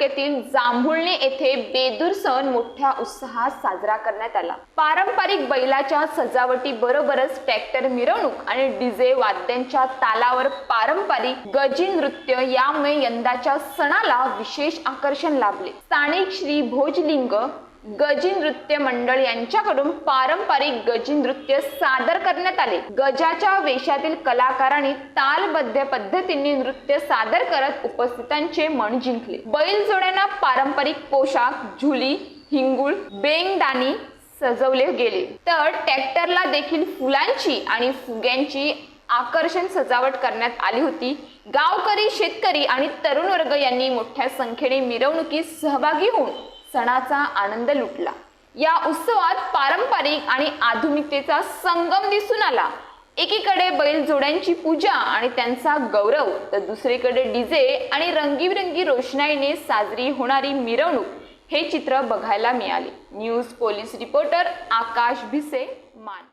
तालुक्यातील जांभुळणे येथे बेदूर सण मोठ्या उत्साहात साजरा करण्यात आला। पारंपरिक बैलाच्या सजावटी बरोबरच ट्रॅक्टर मिरवणूक आणि डीजे वाद्यांच्या तालावर पारंपरिक गजी नृत्य यामुळे यंदाच्या सणाला विशेष आकर्षण लाभले। स्थानिक श्री भोजलिंग गजी नृत्य मंडळ यांच्याकडून पारंपरिक गजी नृत्य सादर करण्यात आले। गजाच्या वेशातील कलाकारांनी तालबद्ध पद्धतीने नृत्य सादर करत उपस्थितांचे मन जिंकले। बैलजोड्यांना पारंपरिक पोशाख, झुली, हिंगुळ, बेंगदाणी सजवले गेले, तर ट्रॅक्टरला देखील फुलांची आणि फुग्यांची आकर्षण सजावट करण्यात आली होती। गावकरी, शेतकरी आणि तरुण वर्ग यांनी मोठ्या संख्येने मिरवणुकीत सहभागी होऊन सणाचा आनंद लुटला। या उत्सवात पारंपरिक आणि आधुनिकतेचा संगम दिसून आला। एकीकडे बैलजोड्यांची पूजा आणि त्यांचा गौरव, तर दुसरीकडे डीजे आणि रंगीबेरंगी रोषणाईने साजरी होणारी मिरवणूक हे चित्र बघायला मिळाले। न्यूज पोलीस रिपोर्टर आकाश भिसे, मान।